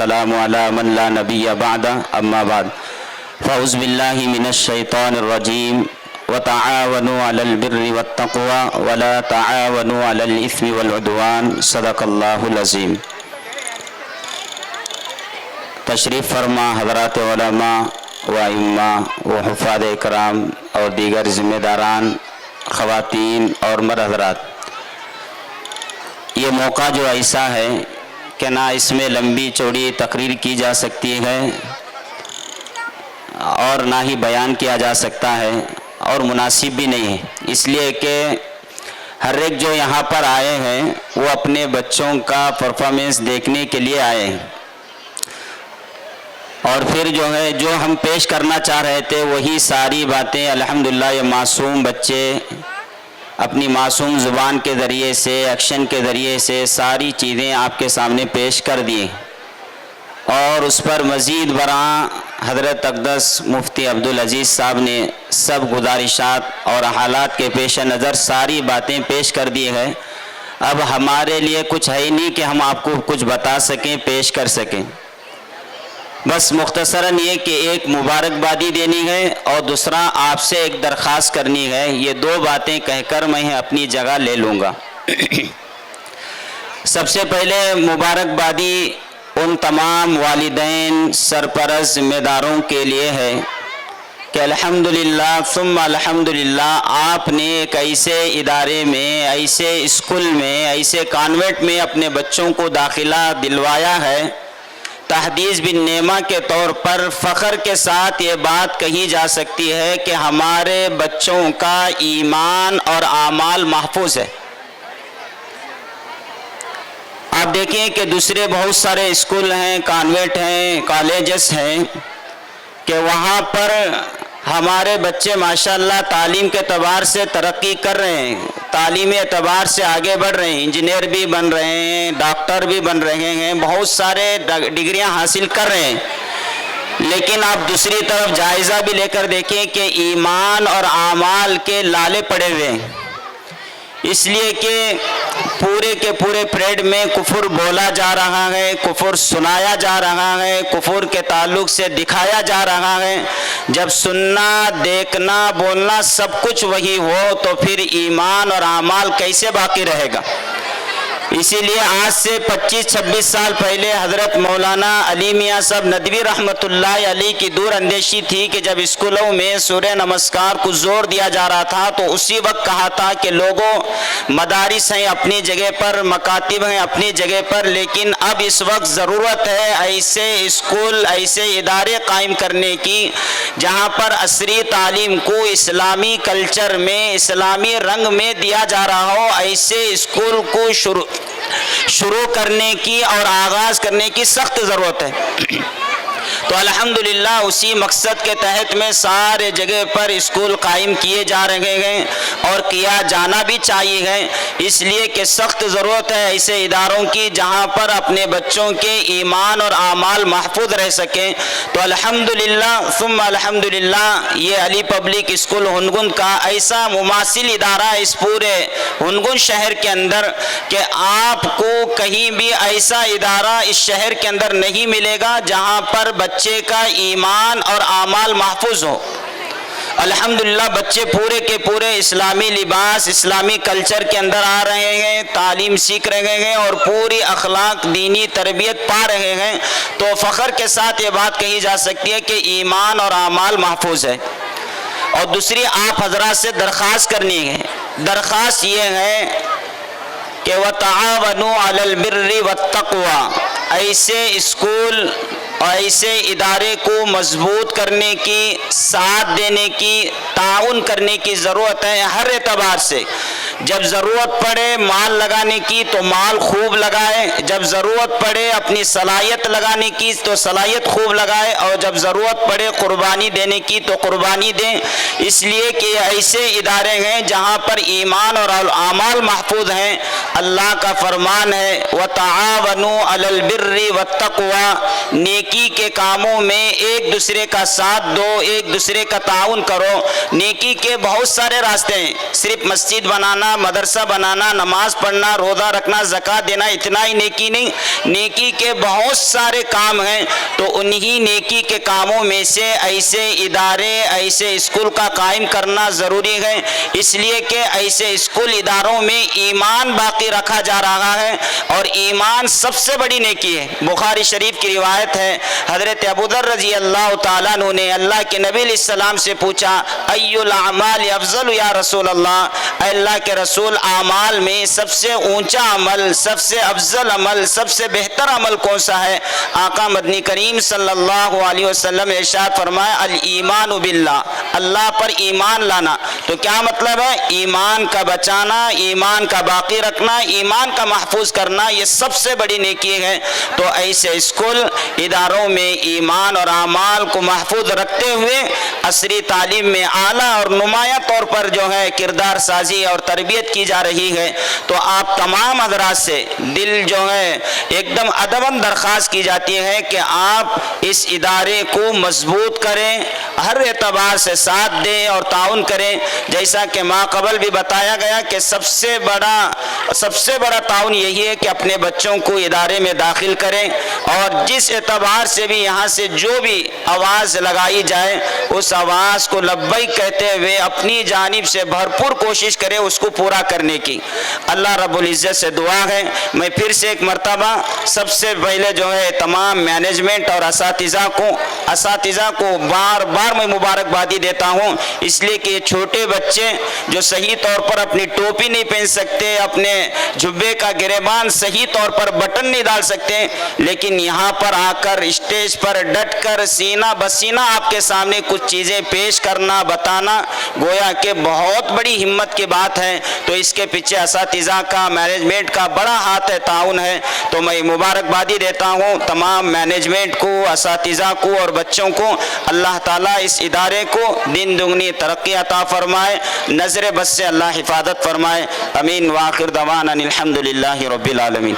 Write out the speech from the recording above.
वस्सलामु अला मन ला नबिय्य बअदा अम्मा बाद फ़अऊज़ु बिल्लाहि मिनश्शैतानिर्रजीम वतआवनु अलल बिर्रि वत्तक़वा वला तआवनु अलल इस्मि वल उद्वान सदक़ल्लाहुल अज़ीम। तशरीफ़ फरमा हज़रात उलमा व इम्मा व हुफ़ाज़ इकराम और दीगर ज़िम्मेदारान, ख़वातीन और मर्द हज़रात, ये मौका जो ऐसा है कि ना इसमें लंबी चौड़ी तकरीर की जा सकती है और ना ही बयान किया जा सकता है और मुनासिब भी नहीं है, इसलिए कि हर एक जो यहाँ पर आए हैं वो अपने बच्चों का परफॉर्मेंस देखने के लिए आए हैं और फिर जो है जो हम पेश करना चाह रहे थे वही सारी बातें अल्हम्दुलिल्लाह ये मासूम बच्चे अपनी मासूम ज़ुबान के ज़रिए से, एक्शन के ज़रिए से सारी चीज़ें आपके सामने पेश कर दिए और उस पर मज़ीद बरां हज़रत अक़दस मुफ्ती अब्दुल अज़ीज़ साहब ने सब गुज़ारिशात और हालात के पेश नज़र सारी बातें पेश कर दी है। अब हमारे लिए कुछ है ही नहीं कि हम आपको कुछ बता सकें, पेश कर सकें। बस मुख्तसरन ये कि एक मुबारकबादी देनी है और दूसरा आपसे एक दरख्वास्त करनी है। ये दो बातें कहकर मैं अपनी जगह ले लूँगा। सबसे पहले मुबारकबादी उन तमाम वालिदैन, सरपरस्त, ज़िम्मेदारों के लिए है कि अल्हम्दुलिल्लाह सुम्मा अल्हम्दुलिल्लाह आपने एक ऐसे इदारे में, ऐसे स्कूल में, ऐसे कॉन्वेंट में अपने बच्चों को दाखिला दिलवाया है। तहदीस बिन नेमा के तौर पर फ़ख्र के साथ ये बात कही जा सकती है कि हमारे बच्चों का ईमान और आमाल महफूज है। आप देखें कि दूसरे बहुत सारे स्कूल हैं, कॉन्वेंट हैं, कॉलेजेस हैं कि वहाँ पर हमारे बच्चे माशाअल्लाह तालीम के एतबार से तरक्की कर रहे हैं, तालीमी एतबार से आगे बढ़ रहे हैं, इंजीनियर भी बन रहे हैं, डॉक्टर भी बन रहे हैं, बहुत सारे डिग्रियां हासिल कर रहे हैं। लेकिन आप दूसरी तरफ जायज़ा भी लेकर देखें कि ईमान और आमाल के लाले पड़े हुए हैं, इसलिए कि पूरे के पूरे परेड में कुफर बोला जा रहा है, कुफर सुनाया जा रहा है, कुफर के ताल्लुक से दिखाया जा रहा है। जब सुनना, देखना, बोलना सब कुछ वही हो तो फिर ईमान और आमाल कैसे बाकी रहेगा। इसीलिए आज से 25-26 साल पहले हज़रत मौलाना अली मियाँ साहब नदवी रहमतुल्लाह अलैह की दूर अंदेशी थी कि जब स्कूलों में सूर्य नमस्कार को जोर दिया जा रहा था तो उसी वक्त कहा था कि लोगों मदारिस हैं अपनी जगह पर, मकातिब हैं अपनी जगह पर, लेकिन अब इस वक्त ज़रूरत है ऐसे स्कूल, ऐसे इदारे कायम करने की जहाँ पर असरी तालीम को इस्लामी कल्चर में, इस्लामी रंग में दिया जा रहा हो। ऐसे स्कूल को शुरू करने की और आगाज़ करने की सख्त ज़रूरत है। तो अल्हम्दुलिल्लाह उसी मकसद के तहत में सारे जगह पर स्कूल कायम किए जा रहे हैं और किया जाना भी चाहिए है, इसलिए कि सख्त ज़रूरत है ऐसे इदारों की जहां पर अपने बच्चों के ईमान और आमाल महफूज रह सकें। तो अल्हम्दुलिल्लाह सुम्मा अल्हम्दुलिल्लाह ये अली पब्लिक स्कूल हुनगुन का ऐसा मुमासिल इदारा इस पूरे हुनगुन शहर के अंदर कि आपको कहीं भी ऐसा इदारा इस शहर के अंदर नहीं मिलेगा जहां पर बच्चे का ईमान और आमाल महफूज हो। अल्हम्दुलिल्लाह बच्चे पूरे के पूरे इस्लामी लिबास, इस्लामी कल्चर के अंदर आ रहे हैं, तालीम सीख रहे हैं और पूरी अखलाक, दीनी तरबियत पा रहे हैं। तो फ़ख्र के साथ ये बात कही जा सकती है कि ईमान और आमाल महफूज है। और दूसरी आप हज़रात से दरख्वास्त करनी है, दरख्वास्त ये है कि वतआवनु अलल बिर्रि वत्तक़वा, ऐसे स्कूल और ऐसे इदारे को मजबूत करने की, साथ देने की, ताउन करने की ज़रूरत है हर एतबार से। जब ज़रूरत पड़े माल लगाने की तो माल खूब लगाए, जब ज़रूरत पड़े अपनी सलाहियत लगाने की तो सलाहियत खूब लगाए, और जब ज़रूरत पड़े कुर्बानी देने की तो कुर्बानी दें। इसलिए कि ऐसे इदारे हैं जहाँ पर ईमान और आमाल महफूज हैं। अल्लाह का फरमान है वतआवनु अलल बिर्रि वत्तक़वा, नेकी के कामों में एक दूसरे का साथ दो, एक दूसरे का ताउन करो। नेकी के बहुत सारे रास्ते हैं, सिर्फ मस्जिद बनाना, بنانا, मदरसा बनाना, नमाज पढ़ना, रोज़ा रखना, ज़कात देना, इतना ही नेकी नहीं, नेकी के बहुत सारे काम हैं. तो उन्हीं नेकी के कामों में से ऐसे इदारे, ऐसे स्कूल का कायम करना ज़रूरी है, इसलिए कि ऐसे स्कूल इदारों में ईमान बाकी रखा जा रहा है और ईमान सबसे बड़ी नेकी है. बुखारी शरीफ की रिवायत है, हज़रत अबू दर रज़ी अल्लाह ताला अन्हु ने अल्लाह के नबी अलैहिस्सलाम से पूछा, अय्युल अमाल अफज़ल या रसूल अल्लाह, अल्लाह के रसूल आमाल में सबसे ऊंचा अमल, सबसे अफजल अमल, सबसे बेहतर अमल कौन सा है? आका मदनी करीम सल्लल्लाहु अलैहि वसल्लम ने इरशाद फरमाया, अल ईमान बिल्लाह, अल्लाह पर ईमान लाना. तो क्या मतलब है? ईमान का बचाना, ईमान का बाकी रखना, ईमान का महफूज करना, ये सबसे बड़ी नेकी है. तो ऐसे स्कूल इदारों में ईमान और आमाल को महफूज रखते हुए असरी तालीम में आला और नुमाया तौर पर जो है किरदार साजी और तरबियत की जा रही है. तो आप तमाम हज़रात से दिल जो है एकदम अदबन दरख्वास्त की जाती है कि आप इस इदारे को मजबूत करें, हर एतबार से साथ दें और ताउन करें. जैसा कि माक़बल भी बताया गया कि सबसे बड़ा ताउन यही है कि अपने बच्चों को इदारे में दाखिल करें और जिस एतबार से भी यहाँ से जो भी आवाज़ लगाई जाए उस आवाज़ को लब्बैक कहते हुए अपनी जानिब से भरपूर कोशिश करें उसको पूरा करने की. अल्लाह रब्बुल इज़्ज़त से दुआ है. मैं फिर से एक मरतबा सबसे पहले जो है तमाम मैनेजमेंट और असातिज़ा को बार बार मैं मुबारकबादी देता हूँ, इसलिए कि ये छोटे बच्चे जो सही तौर पर अपनी टोपी नहीं पहन सकते, अपने जुब्बे का गिरेबान सही तौर पर बटन नहीं डाल सकते, लेकिन यहाँ पर आकर स्टेज पर डट कर सीना बसीना आपके सामने कुछ चीज़ें पेश करना, बताना, गोया कि बहुत बड़ी हिम्मत की बात है. तो इसके पीछे असातिज़ा का, मैनेजमेंट का बड़ा हाथ है, ताउन है. तो मैं मुबारकबादी देता हूँ तमाम मैनेजमेंट को, असातिज़ा को और बच्चों को. अल्लाह ताला इस इदारे को दिन दुगनी तरक्की अता फरमाए, नज़र बस से अल्लाह हिफाजत फरमाए. अमीन. वाखिर दवाना अनिल हम्दुलिल्लाहि रब्बिल आलमीन.